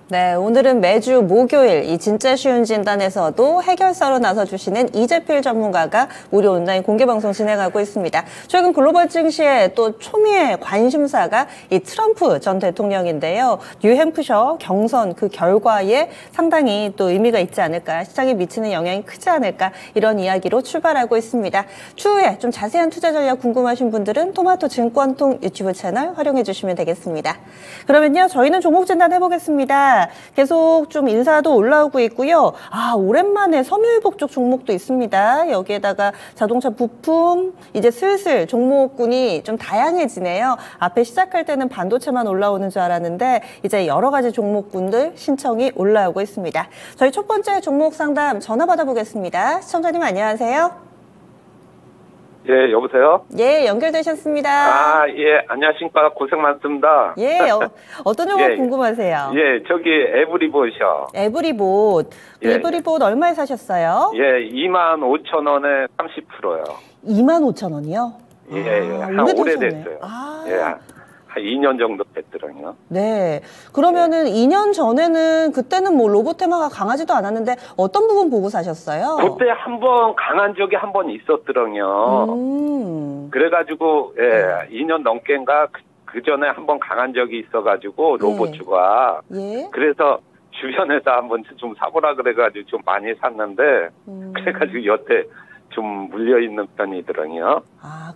네, 오늘은 매주 목요일 이 진짜 쉬운 진단에서도 해결사로 나서주시는 이재필 전문가가 무료 온라인 공개방송 진행하고 있습니다. 최근 글로벌 증시에 또 초미의 관심사가 이 트럼프 전 대통령인데요. 뉴햄프셔 경선 그 결과에 상당히 또 의미가 있지 않을까, 시장에 미치는 영향이 크지 않을까, 이런 이야기로 출발하고 있습니다. 추후에 좀 자세한 투자 전략 궁금하신 분들은 토마토 증권통 유튜브 채널 활용해 주시면 되겠습니다. 그러면요, 저희는 종목 진단 해보겠습니다. 계속 좀 인사도 올라오고 있고요. 오랜만에 섬유유복 쪽 종목도 있습니다. 여기에다가 자동차 부품, 이제 슬슬 종목군이 좀 다양해지네요. 앞에 시작할 때는 반도체만 올라오는 줄 알았는데 이제 여러 가지 종목군들 신청이 올라오고 있습니다. 저희 첫 번째 종목 상담 전화 받아보겠습니다. 시청자님 안녕하세요. 예, 여보세요? 예, 연결되셨습니다. 예, 안녕하십니까. 고생 많습니다. 예, 어떤 종목 궁금하세요? 예, 저기 에브리봇이요. 에브리봇. 예, 에브리봇 얼마에 사셨어요? 예, 25,000원에 30%요. 25,000원이요? 예, 한 오래됐어요. 예, 한 2년 정도 됐더라고요. 네. 그러면은 2년 전에는 그때는 뭐 로봇 테마가 강하지도 않았는데 어떤 부분 보고 사셨어요? 그때 한번 강한 적이 한 번 있었더라고요. 그래가지고, 2년 넘게인가 그 전에 한번 강한 적이 있어가지고, 로봇주가. 예. 그래서 주변에서 한번 좀 사보라 그래가지고 좀 많이 샀는데, 그래가지고 여태 좀 물려있는 편이더라고요.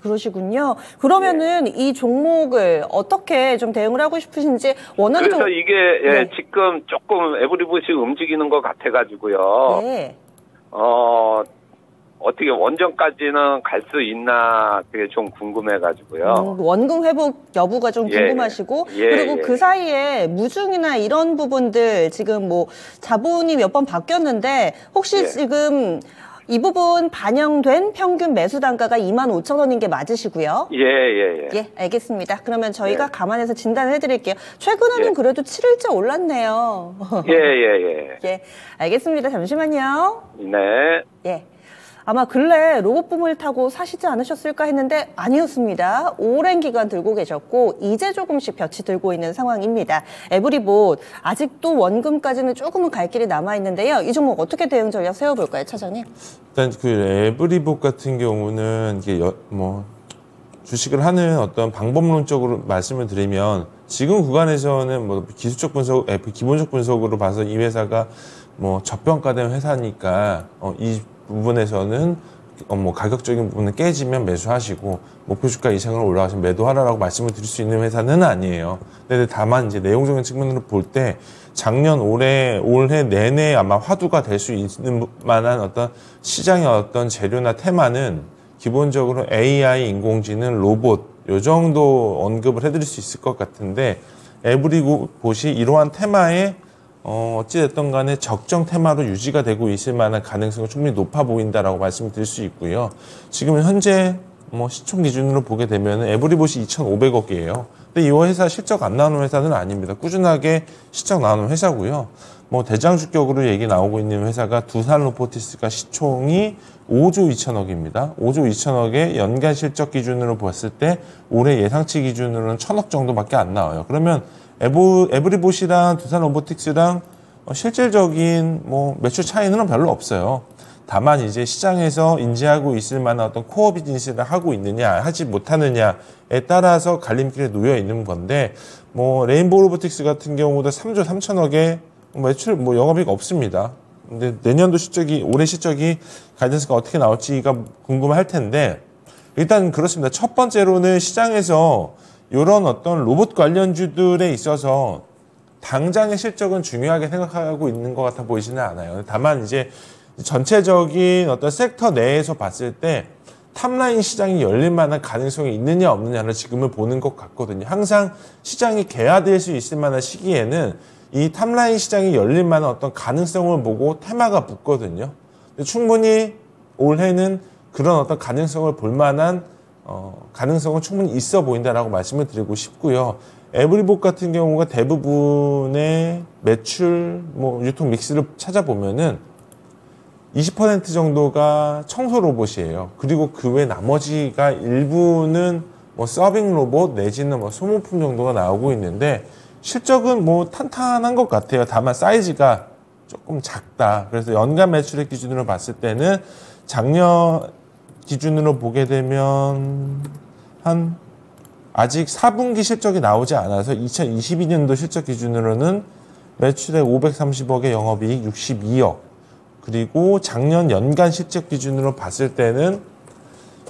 그러시군요. 그러면은 이 종목을 어떻게 좀 대응을 하고 싶으신지 워낙에 그래서 이게 지금 조금 에브리봇이 움직이는 것 같아가지고요. 네. 어떻게 원전까지는 갈 수 있나 그게 좀 궁금해가지고요. 원금 회복 여부가 좀 궁금하시고 그리고 그 사이에 무중이나 이런 부분들 지금 뭐 자본이 몇 번 바뀌었는데 혹시 지금 이 부분 반영된 평균 매수 단가가 25,000원인 게 맞으시고요? 예, 알겠습니다. 그러면 저희가 감안해서 진단을 해드릴게요. 최근에는 그래도 7일째 올랐네요. 예, 알겠습니다. 잠시만요. 네. 예. 아마 근래 로봇붐을 타고 사시지 않으셨을까 했는데 아니었습니다. 오랜 기간 들고 계셨고 이제 조금씩 볕이 들고 있는 상황입니다. 에브리봇 아직도 원금까지는 조금은 갈 길이 남아있는데요. 이 종목 어떻게 대응 전략 세워볼까요, 차장님? 일단 그 에브리봇 같은 경우는 이게 주식을 하는 어떤 방법론적으로 말씀을 드리면 지금 구간에서는 뭐 기술적 분석, 기본적 분석으로 봐서 이 회사가 뭐 저평가된 회사니까 이 부분에서는 뭐 가격적인 부분은 깨지면 매수하시고 목표 주가 이상으로 올라가시면 매도하라라고 말씀을 드릴 수 있는 회사는 아니에요. 근데 다만 이제 내용적인 측면으로 볼 때 작년 올해 내내 아마 화두가 될 수 있는 만한 어떤 시장의 어떤 재료나 테마는 기본적으로 AI, 인공지능, 로봇 요 정도 언급을 해드릴 수 있을 것 같은데 에브리봇이 이러한 테마에 어찌됐든 간에 적정 테마로 유지가 되고 있을 만한 가능성이 충분히 높아 보인다라고 말씀을 드릴 수 있고요. 지금 현재 뭐 시총 기준으로 보게 되면 에브리봇이 2,500억이에요. 근데 이 회사 실적 안 나오는 회사는 아닙니다. 꾸준하게 실적 나오는 회사고요. 뭐 대장주격으로 얘기 나오고 있는 회사가 두산 로보티스가 시총이 5조 2천억입니다. 5조 2천억의 연간 실적 기준으로 봤을 때 올해 예상치 기준으로는 1,000억 정도밖에 안 나와요. 그러면 에브리봇이랑 두산 로보틱스랑 실질적인 뭐 매출 차이는 별로 없어요. 다만 이제 시장에서 인지하고 있을 만한 어떤 코어 비즈니스를 하고 있느냐, 하지 못하느냐에 따라서 갈림길에 놓여 있는 건데, 뭐 레인보우 로보틱스 같은 경우도 3조 3천억의 매출 영업이익 없습니다. 근데 내년도 실적이, 올해 실적이 가이던스가 어떻게 나올지가 궁금할 텐데, 일단 그렇습니다. 첫 번째로는 시장에서 이런 어떤 로봇 관련주들에 있어서 당장의 실적은 중요하게 생각하고 있는 것 같아 보이지는 않아요. 다만 이제 전체적인 어떤 섹터 내에서 봤을 때 탑라인 시장이 열릴 만한 가능성이 있느냐 없느냐를 지금은 보는 것 같거든요. 항상 시장이 개화될 수 있을 만한 시기에는 이 탑라인 시장이 열릴 만한 어떤 가능성을 보고 테마가 붙거든요. 근데 충분히 올해는 그런 어떤 가능성을 볼 만한 가능성은 충분히 있어 보인다라고 말씀을 드리고 싶고요. 에브리봇 같은 경우가 대부분의 매출, 유통 믹스를 찾아보면은 20% 정도가 청소 로봇이에요. 그리고 그 외 나머지가 일부는 서빙 로봇 내지는 소모품 정도가 나오고 있는데 실적은 뭐 탄탄한 것 같아요. 다만 사이즈가 조금 작다. 그래서 연간 매출액 기준으로 봤을 때는 작년 기준으로 보게 되면 아직 4분기 실적이 나오지 않아서 2022년도 실적 기준으로는 매출액 530억에 영업이익 62억. 그리고 작년 연간 실적 기준으로 봤을 때는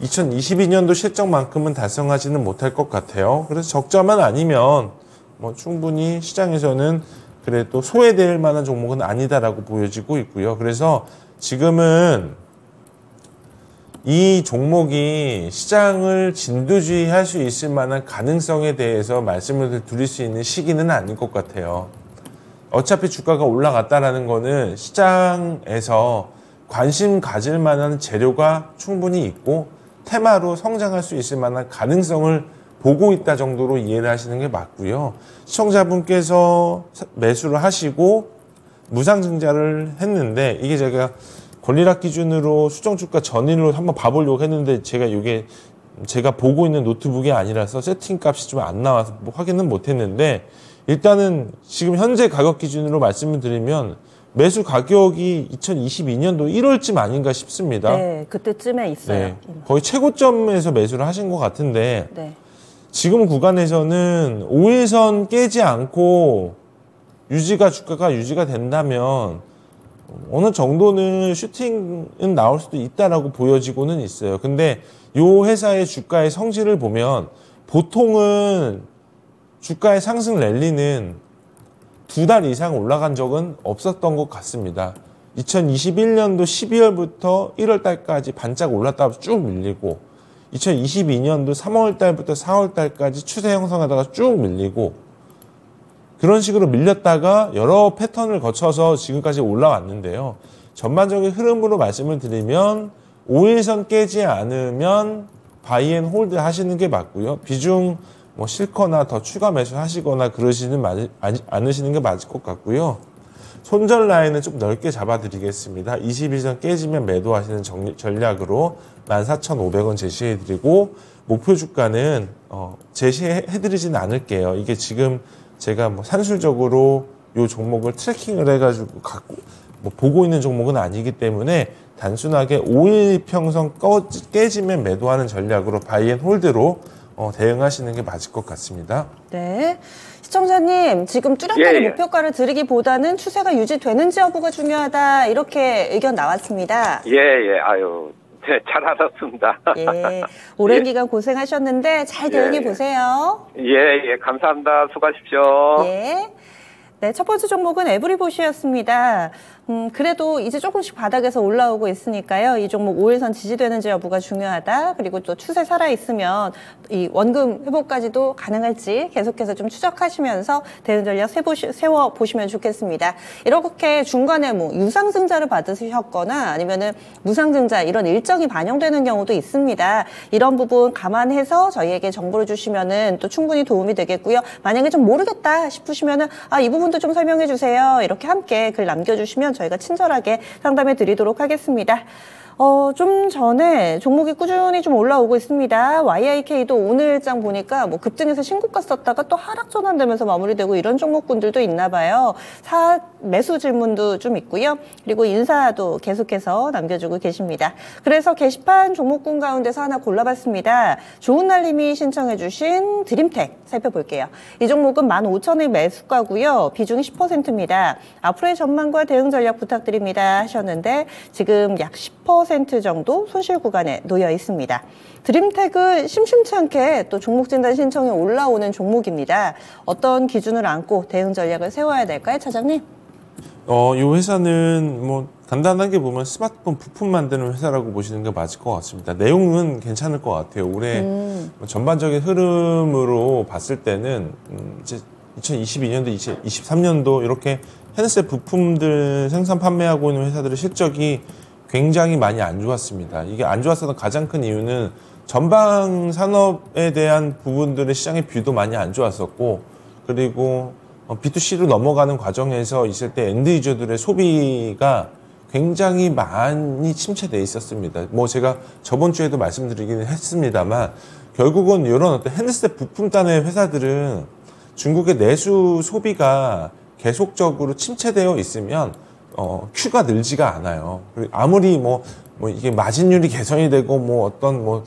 2022년도 실적만큼은 달성하지는 못할 것 같아요. 그래서 적자만 아니면 뭐 충분히 시장에서는 그래도 소외될 만한 종목은 아니다라고 보여지고 있고요. 그래서 지금은 이 종목이 시장을 진두지휘할 수 있을 만한 가능성에 대해서 말씀을 드릴 수 있는 시기는 아닌 것 같아요. 어차피 주가가 올라갔다라는 거는 시장에서 관심 가질 만한 재료가 충분히 있고 테마로 성장할 수 있을 만한 가능성을 보고 있다 정도로 이해를 하시는 게 맞고요. 시청자분께서 매수를 하시고 무상증자를 했는데 이게 제가 권리락 기준으로 수정주가 전일로 한번 봐보려고 했는데 제가 보고 있는 노트북이 아니라서 세팅값이 좀 안 나와서 뭐 확인은 못했는데 일단은 지금 현재 가격 기준으로 말씀을 드리면 매수 가격이 2022년도 1월쯤 아닌가 싶습니다. 네, 그때쯤에 있어요. 네, 거의 최고점에서 매수를 하신 것 같은데 네. 지금 구간에서는 5일선 깨지 않고 주가가 유지가 된다면 어느 정도는 슈팅은 나올 수도 있다라고 보여지고는 있어요. 근데 이 회사의 주가의 성질을 보면 보통은 주가의 상승 랠리는 2달 이상 올라간 적은 없었던 것 같습니다. 2021년도 12월부터 1월 달까지 반짝 올랐다가 쭉 밀리고 2022년도 3월 달부터 4월 달까지 추세 형성하다가 쭉 밀리고 그런 식으로 밀렸다가 여러 패턴을 거쳐서 지금까지 올라왔는데요. 전반적인 흐름으로 말씀을 드리면 5일선 깨지 않으면 바이앤홀드 하시는 게 맞고요. 비중 뭐 싫거나 더 추가 매수 하시거나 그러시는 않으시는 게 맞을 것 같고요. 손절 라인은 좀 넓게 잡아드리겠습니다. 21선 깨지면 매도하시는 전략으로 14,500원 제시해드리고 목표 주가는 제시해드리진 않을게요. 이게 지금 제가 뭐 산술적으로 이 종목을 트래킹을 해가지고 보고 있는 종목은 아니기 때문에 단순하게 5일 평선 깨지면 매도하는 전략으로 바이앤홀드로 대응하시는 게 맞을 것 같습니다. 네. 시청자님, 지금 뚜렷하게 목표가를 드리기보다는 추세가 유지되는지 여부가 중요하다. 이렇게 의견 나왔습니다. 아유, 네, 잘 알았습니다. 예. 오랜 기간 고생하셨는데 잘 대응해 보세요. 감사합니다. 수고하십시오. 예. 네, 첫 번째 종목은 에브리봇이었습니다. 그래도 이제 조금씩 바닥에서 올라오고 있으니까요. 이 종목 5일선 지지되는지 여부가 중요하다. 그리고 또 추세 살아있으면 이 원금 회복까지도 가능할지 계속해서 좀 추적하시면서 대응 전략 세워보시면 좋겠습니다. 이렇게 중간에 뭐 유상증자를 받으셨거나 아니면은 무상증자 이런 일정이 반영되는 경우도 있습니다. 이런 부분 감안해서 저희에게 정보를 주시면은 또 충분히 도움이 되겠고요. 만약에 좀 모르겠다 싶으시면은 이 부분도 좀 설명해 주세요. 이렇게 함께 글 남겨주시면 저희가 친절하게 상담해 드리도록 하겠습니다. 좀 전에 종목이 꾸준히 좀 올라오고 있습니다. YIK도 오늘장 보니까 뭐 급등해서 신고가 썼다가 또 하락 전환되면서 마무리되고 이런 종목군들도 있나 봐요. 매수 질문도 좀 있고요. 그리고 인사도 계속해서 남겨주고 계십니다. 그래서 게시판 종목군 가운데서 하나 골라봤습니다. 좋은 날님이 신청해 주신 드림텍 살펴볼게요. 이 종목은 15,000의 매수가고요. 비중이 10%입니다. 앞으로의 전망과 대응 전략 부탁드립니다 하셨는데 지금 약 10% 정도 손실 구간에 놓여 있습니다. 드림텍은 심심치 않게 또 종목 진단 신청이 올라오는 종목입니다. 어떤 기준을 안고 대응 전략을 세워야 될까요, 차장님? 이 회사는 뭐 간단하게 보면 스마트폰 부품 만드는 회사라고 보시는 게 맞을 것 같습니다. 내용은 괜찮을 것 같아요. 올해 전반적인 흐름으로 봤을 때는 이제 2022년도, 2023년도 이렇게 핸드셋 부품들 생산 판매하고 있는 회사들의 실적이 굉장히 많이 안 좋았습니다. 이게 안 좋았었던 가장 큰 이유는 전방 산업에 대한 부분들의 시장의 뷰도 많이 안 좋았었고 그리고 B2C로 넘어가는 과정에서 있을 때 엔드 유저들의 소비가 굉장히 많이 침체돼 있었습니다. 뭐 제가 저번 주에도 말씀드리기는 했습니다만 결국은 이런 어떤 핸드셋 부품단의 회사들은 중국의 내수 소비가 계속적으로 침체되어 있으면 Q가 늘지가 않아요. 아무리 뭐 이게 마진율이 개선이 되고 뭐 어떤 뭐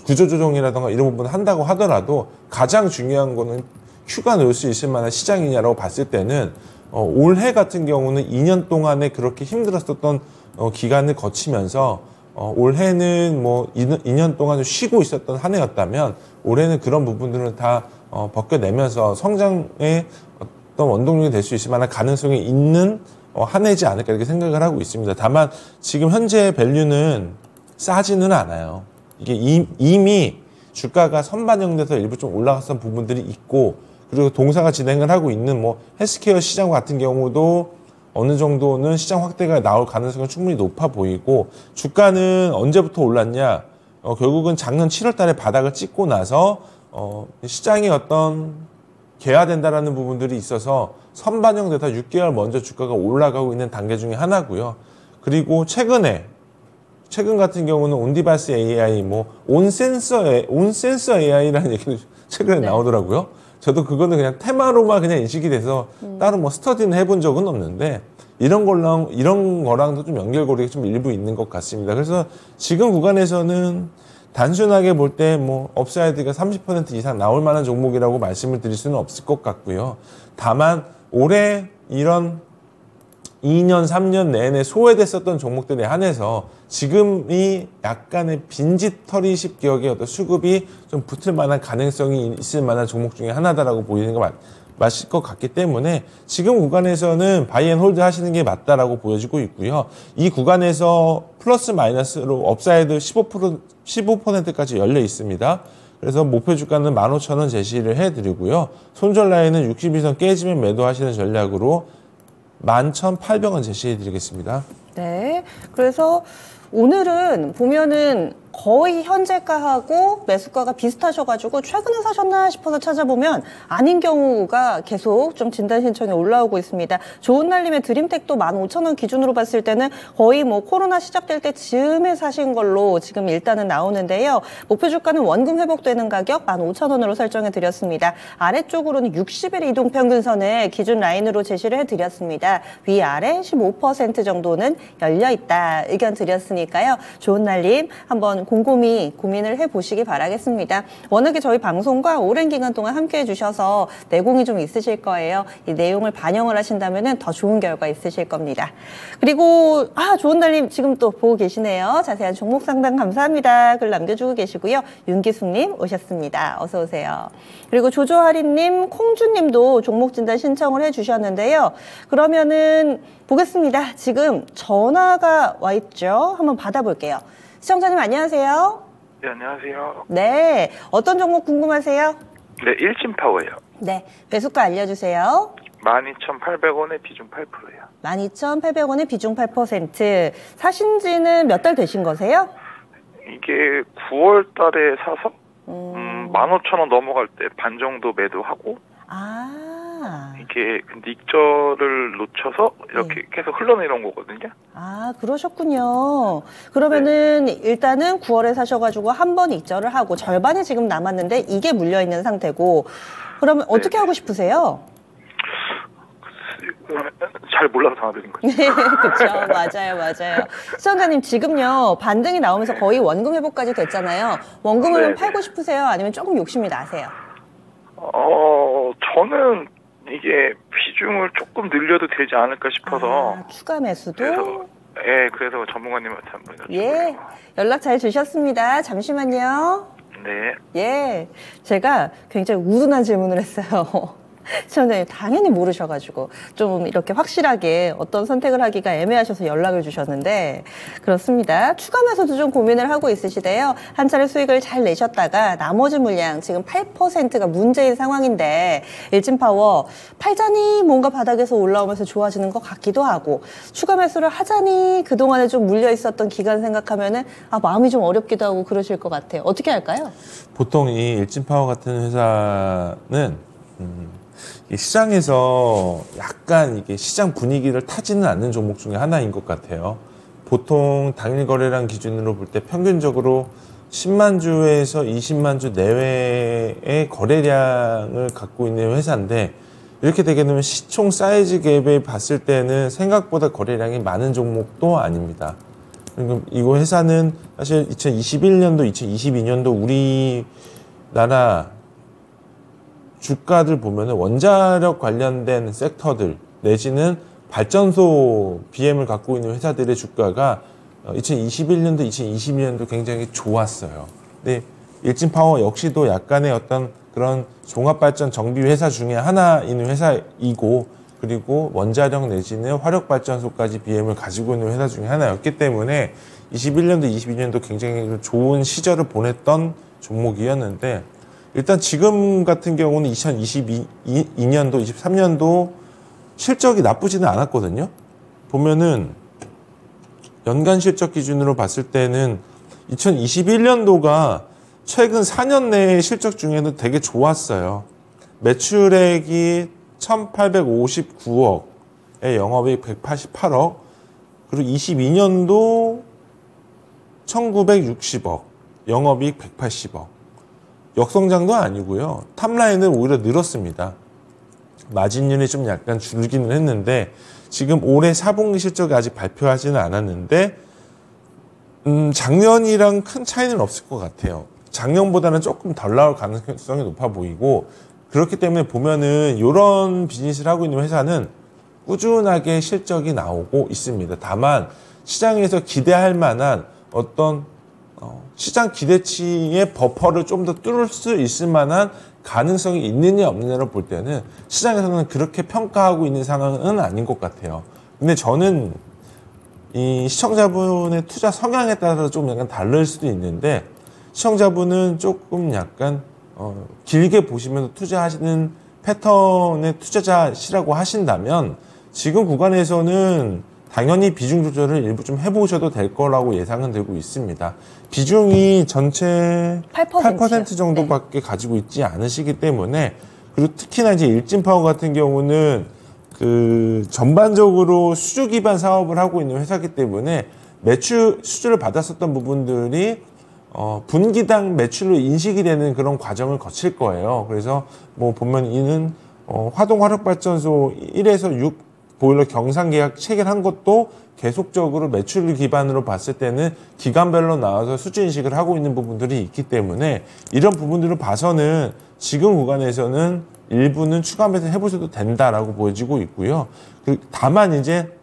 구조조정이라던가 이런 부분을 한다고 하더라도 가장 중요한 거는 Q가 늘 수 있을 만한 시장이냐라고 봤을 때는 올해 같은 경우는 2년 동안에 그렇게 힘들었었던 기간을 거치면서 올해는 뭐 2년 동안 쉬고 있었던 한 해였다면 올해는 그런 부분들을 다 벗겨내면서 성장의 어떤 원동력이 될 수 있을 만한 가능성이 있는 한 해지 않을까 이렇게 생각을 하고 있습니다. 다만 지금 현재 밸류는 싸지는 않아요. 이게 이미 주가가 선반영돼서 일부 좀 올라갔던 부분들이 있고 그리고 동사가 진행을 하고 있는 뭐 헬스케어 시장 같은 경우도 어느 정도는 시장 확대가 나올 가능성이 충분히 높아 보이고 주가는 언제부터 올랐냐? 결국은 작년 7월 달에 바닥을 찍고 나서 시장이 어떤 개화된다라는 부분들이 있어서 선반영돼서 6개월 먼저 주가가 올라가고 있는 단계 중에 하나고요. 그리고 최근 같은 경우는 온디바이스 AI, 뭐 온센서 AI라는 얘기도 최근에 나오더라고요. 저도 그거는 그냥 테마로만 그냥 인식이 돼서 따로 뭐 스터디는 해본 적은 없는데 이런 거랑도 좀 연결고리가 좀 일부 있는 것 같습니다. 그래서 지금 구간에서는 단순하게 볼 때 뭐 업사이드가 30% 이상 나올 만한 종목이라고 말씀을 드릴 수는 없을 것 같고요. 다만 올해 이런 2년, 3년 내내 소외됐었던 종목들에 한해서 지금이 약간의 빈집털이식 기업의 어떤 수급이 좀 붙을 만한 가능성이 있을 만한 종목 중에 하나다라고 보이는 거 맞을 것 같기 때문에 지금 구간에서는 바이앤홀드 하시는 게 맞다라고 보여지고 있고요. 이 구간에서 플러스 마이너스로 업사이드 15%까지 열려 있습니다. 그래서 목표 주가는 15,000원 제시를 해드리고요. 손절 라인은 62선 깨지면 매도하시는 전략으로 11,800원 제시해드리겠습니다. 네. 그래서 오늘은 보면은 거의 현재가하고 매수가가 비슷하셔가지고 최근에 사셨나 싶어서 찾아보면 아닌 경우가 계속 좀 진단 신청이 올라오고 있습니다. 좋은 날림의 드림텍도 15,000원 기준으로 봤을 때는 거의 뭐 코로나 시작될 때 즈음에 사신 걸로 지금 일단은 나오는데요. 목표 주가는 원금 회복되는 가격 15,000원으로 설정해 드렸습니다. 아래쪽으로는 60일 이동 평균선을 기준 라인으로 제시를 해드렸습니다. 위아래 15% 정도는 열려 있다 의견 드렸으니까요. 좋은 날림 한번 곰곰이 고민을 해보시기 바라겠습니다. 워낙에 저희 방송과 오랜 기간 동안 함께해 주셔서 내공이 좀 있으실 거예요. 이 내용을 반영을 하신다면 더 좋은 결과 있으실 겁니다. 그리고 좋은 날님 지금 또 보고 계시네요. 자세한 종목 상담 감사합니다. 글 남겨주고 계시고요. 윤기숙님 오셨습니다. 어서 오세요. 그리고 조조하리님, 콩주님도 종목 진단 신청을 해주셨는데요. 그러면은 보겠습니다. 지금 전화가 와 있죠. 한번 받아볼게요. 시청자님 안녕하세요. 네, 안녕하세요. 네, 어떤 종목 궁금하세요? 네, 일진파워예요. 네, 매수가 알려주세요. 12,800원에 비중 8%예요. 12,800원에 비중 8%. 사신 지는 몇 달 되신 거세요? 이게 9월 달에 사서 15,000원 넘어갈 때 반 정도 매도하고 이게 근데 익절을 놓쳐서 이렇게 계속 흘러내려온 거거든요. 그러셨군요. 그러면은 일단은 9월에 사셔가지고 한 번 익절을 하고 절반이 지금 남았는데 이게 물려있는 상태고 그러면 어떻게 하고 싶으세요? 잘 몰라서 전화드린 거죠. 네, 그렇죠. 맞아요. 시청자님 지금요 반등이 나오면서 거의 원금 회복까지 됐잖아요. 원금을 팔고 싶으세요? 아니면 조금 욕심이 나세요? 저는 이게 비중을 조금 늘려도 되지 않을까 싶어서 추가 매수도? 그래서 전문가님한테 한번 여쭤보려고. 예, 연락 잘 주셨습니다. 잠시만요. 네. 예, 제가 굉장히 우둔한 질문을 했어요. 시청자님 당연히 모르셔가지고 좀 이렇게 확실하게 어떤 선택을 하기가 애매하셔서 연락을 주셨는데 그렇습니다. 추가 매수도 좀 고민을 하고 있으시대요. 한 차례 수익을 잘 내셨다가 나머지 물량 지금 8%가 문제인 상황인데 일진파워 팔자니 뭔가 바닥에서 올라오면서 좋아지는 것 같기도 하고 추가 매수를 하자니 그동안에 좀 물려 있었던 기간 생각하면은 마음이 좀 어렵기도 하고 그러실 것 같아요. 어떻게 할까요? 보통 이 일진파워 같은 회사는 이 시장에서 약간 이게 시장 분위기를 타지는 않는 종목 중에 하나인 것 같아요. 보통 당일 거래량 기준으로 볼 때 평균적으로 10만 주에서 20만 주 내외의 거래량을 갖고 있는 회사인데 이렇게 되게 되면 시총 사이즈 갭에 봤을 때는 생각보다 거래량이 많은 종목도 아닙니다. 그리고 이거 회사는 사실 2021년도, 2022년도 우리나라 주가들 보면은 원자력 관련된 섹터들 내지는 발전소 BM을 갖고 있는 회사들의 주가가 2021년도, 2022년도 굉장히 좋았어요. 근데 일진파워 역시도 약간의 어떤 그런 종합발전 정비 회사 중에 하나인 회사이고, 그리고 원자력 내지는 화력발전소까지 BM을 가지고 있는 회사 중에 하나였기 때문에 21년도, 22년도 굉장히 좋은 시절을 보냈던 종목이었는데, 일단 지금 같은 경우는 2022년도, 23년도 실적이 나쁘지는 않았거든요. 보면은 연간 실적 기준으로 봤을 때는 2021년도가 최근 4년 내의 실적 중에는 되게 좋았어요. 매출액이 1,859억에 영업이익 188억, 그리고 22년도 1,960억, 영업이익 180억. 역성장도 아니고요. 탑라인은 오히려 늘었습니다. 마진율이 좀 약간 줄기는 했는데 지금 올해 4분기 실적이 아직 발표하지는 않았는데 작년이랑 큰 차이는 없을 것 같아요. 작년보다는 조금 덜 나올 가능성이 높아 보이고, 그렇기 때문에 보면은 이런 비즈니스를 하고 있는 회사는 꾸준하게 실적이 나오고 있습니다. 다만 시장에서 기대할 만한 어떤 시장 기대치의 버퍼를 좀 더 뚫을 수 있을 만한 가능성이 있느냐 없느냐를 볼 때는 시장에서는 그렇게 평가하고 있는 상황은 아닌 것 같아요. 근데 저는 이 시청자분의 투자 성향에 따라서 좀 약간 다를 수도 있는데, 시청자분은 조금 약간 길게 보시면서 투자하시는 패턴의 투자자시라고 하신다면 지금 구간에서는 당연히 비중 조절을 일부 좀 해보셔도 될 거라고 예상은 되고 있습니다. 비중이 전체 8% 정도밖에 가지고 있지 않으시기 때문에, 그리고 특히나 이제 일진파워 같은 경우는 그 전반적으로 수주 기반 사업을 하고 있는 회사이기 때문에 매출 수주를 받았었던 부분들이 분기당 매출로 인식이 되는 그런 과정을 거칠 거예요. 그래서 뭐 보면 이는 화동 화력발전소 1에서 6 보일러 경상 계약 체결한 것도 계속적으로 매출 기반으로 봤을 때는 기간별로 나와서 수주 인식을 하고 있는 부분들이 있기 때문에 이런 부분들을 봐서는 지금 구간에서는 일부는 추가 매수 해보셔도 된다라고 보여지고 있고요. 다만 이제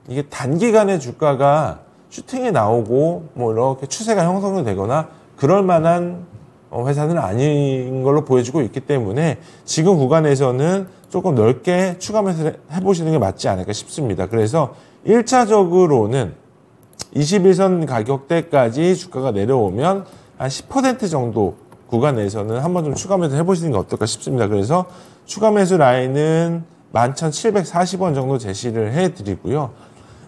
이게 단기간에 주가가 슈팅이 나오고 뭐 이렇게 추세가 형성이 되거나 그럴 만한 회사는 아닌 걸로 보여지고 있기 때문에 지금 구간에서는 조금 넓게 추가 매수를 해보시는 게 맞지 않을까 싶습니다. 그래서 1차적으로는 21선 가격대까지 주가가 내려오면 한 10% 정도 구간에서는 한번 좀 추가 매수 해보시는 게 어떨까 싶습니다. 그래서 추가 매수 라인은 11,740원 정도 제시를 해드리고요.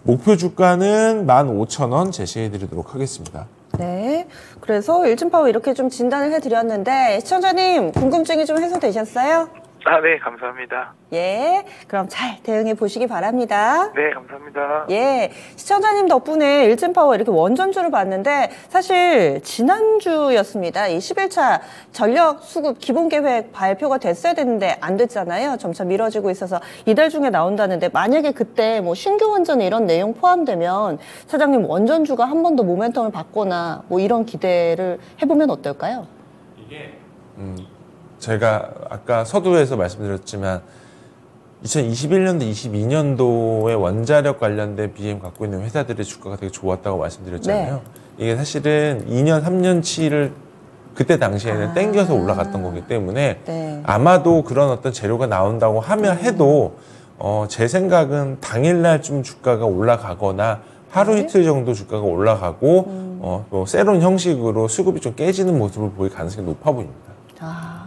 목표 주가는 15,000원 제시해드리도록 하겠습니다. 네. 그래서 일진파워 이렇게 좀 진단을 해드렸는데, 시청자님 궁금증이 좀 해소되셨어요? 네, 감사합니다. 예. 그럼 잘 대응해 보시기 바랍니다. 네, 감사합니다. 예. 시청자님 덕분에 일진파워 이렇게 원전주를 봤는데, 사실 지난주였습니다. 이 11차 전력 수급 기본 계획 발표가 됐어야 됐는데 안 됐잖아요. 점차 미뤄지고 있어서 이달 중에 나온다는데, 만약에 그때 뭐 신규 원전 이런 내용 포함되면 사장님 원전주가 한 번 더 모멘텀을 받거나 뭐 이런 기대를 해보면 어떨까요? 이게 제가 아까 서두에서 말씀드렸지만 2021년도, 22년도에 원자력 관련된 BM 갖고 있는 회사들의 주가가 되게 좋았다고 말씀드렸잖아요. 네. 이게 사실은 2년, 3년치를 그때 당시에는 땡겨서 올라갔던 거기 때문에 네. 아마도 그런 어떤 재료가 나온다고 하면 해도 제 생각은 당일날 좀 주가가 올라가거나 하루 이틀 정도 주가가 올라가고 뭐 세론 형식으로 수급이 좀 깨지는 모습을 보일 가능성이 높아 보입니다.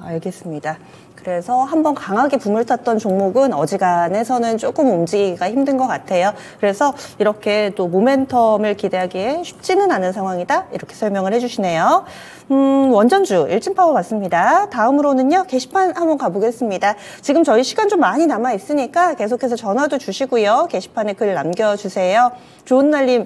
알겠습니다. 그래서 한번 강하게 붐을 탔던 종목은 어지간해서는 조금 움직이기가 힘든 것 같아요. 그래서 이렇게 또 모멘텀을 기대하기에 쉽지는 않은 상황이다, 이렇게 설명을 해주시네요. 원전주 일진파워 맞습니다. 다음으로는요, 게시판 한번 가보겠습니다. 지금 저희 시간 좀 많이 남아 있으니까 계속해서 전화도 주시고요, 게시판에 글 남겨주세요. 좋은 날님,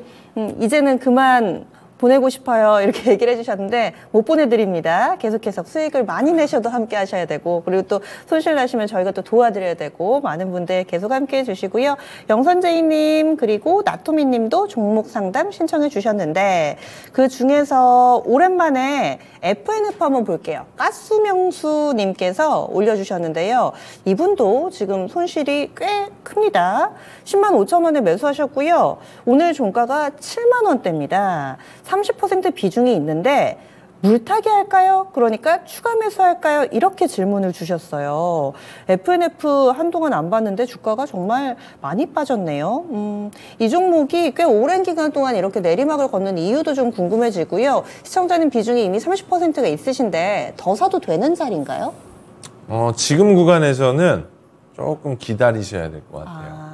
이제는 그만 보내고 싶어요. 이렇게 얘기를 해주셨는데 못 보내드립니다. 계속해서 수익을 많이 내셔도 함께 하셔야 되고 그리고 또 손실 나시면 저희가 또 도와드려야 되고 많은 분들 계속 함께 해주시고요. 영선제이님 그리고 나토미님도 종목 상담 신청해 주셨는데 그 중에서 오랜만에 FNF 한번 볼게요. 가스명수님께서 올려주셨는데요. 이분도 지금 손실이 꽤 큽니다. 10만 5천 원에 매수하셨고요. 오늘 종가가 7만 원대입니다. 30% 비중이 있는데 물타기 할까요? 그러니까 추가 매수할까요? 이렇게 질문을 주셨어요. FNF 한동안 안 봤는데 주가가 정말 많이 빠졌네요. 이 종목이 꽤 오랜 기간 동안 이렇게 내리막을 걷는 이유도 좀 궁금해지고요. 시청자님 비중이 이미 30%가 있으신데 더 사도 되는 자리인가요? 지금 구간에서는 조금 기다리셔야 될 것 같아요.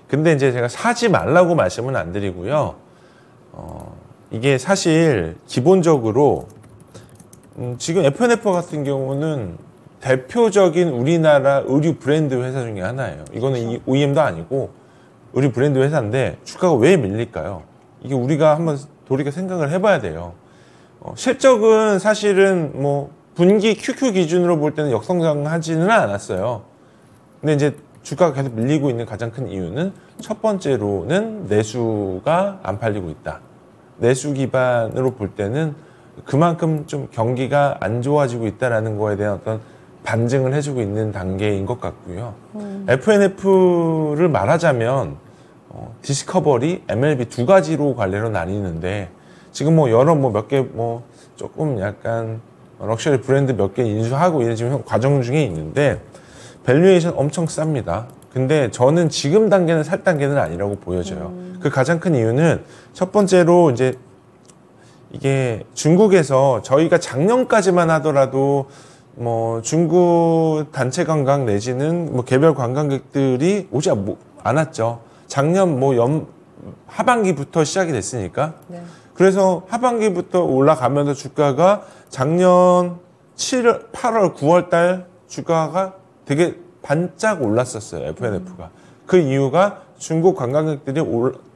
근데 이제 제가 사지 말라고 말씀은 안 드리고요. 이게 사실 기본적으로 지금 FNF 같은 경우는 대표적인 우리나라 의류 브랜드 회사 중에 하나예요. 이거는 OEM도 아니고 의류 브랜드 회사인데 주가가 왜 밀릴까요? 이게 우리가 한번 돌이켜 생각을 해봐야 돼요. 실적은 사실은 뭐 분기 QQ 기준으로 볼 때는 역성장하지는 않았어요. 근데 이제 주가가 계속 밀리고 있는 가장 큰 이유는 첫 번째로는 내수가 안 팔리고 있다. 내수 기반으로 볼 때는 그만큼 좀 경기가 안 좋아지고 있다라는 거에 대한 어떤 반증을 해주고 있는 단계인 것 같고요. FNF를 말하자면 디스커버리, MLB 두 가지로 관례로 나뉘는데 지금 뭐 여러 뭐 몇 개 뭐 조금 약간 럭셔리 브랜드 몇 개 인수하고 이런 지금 과정 중에 있는데 밸류에이션 엄청 쌉니다. 근데 저는 지금 단계는 살 단계는 아니라고 보여져요. 그 가장 큰 이유는 첫 번째로 이제 이게 중국에서 저희가 작년까지만 하더라도 뭐 중국 단체 관광 내지는 뭐 개별 관광객들이 오지 않았죠. 작년 뭐 하반기부터 시작이 됐으니까. 네. 그래서 하반기부터 올라가면서 주가가 작년 7월, 8월, 9월 달 주가가 되게 반짝 올랐었어요. FNF가. 그 이유가 중국 관광객들이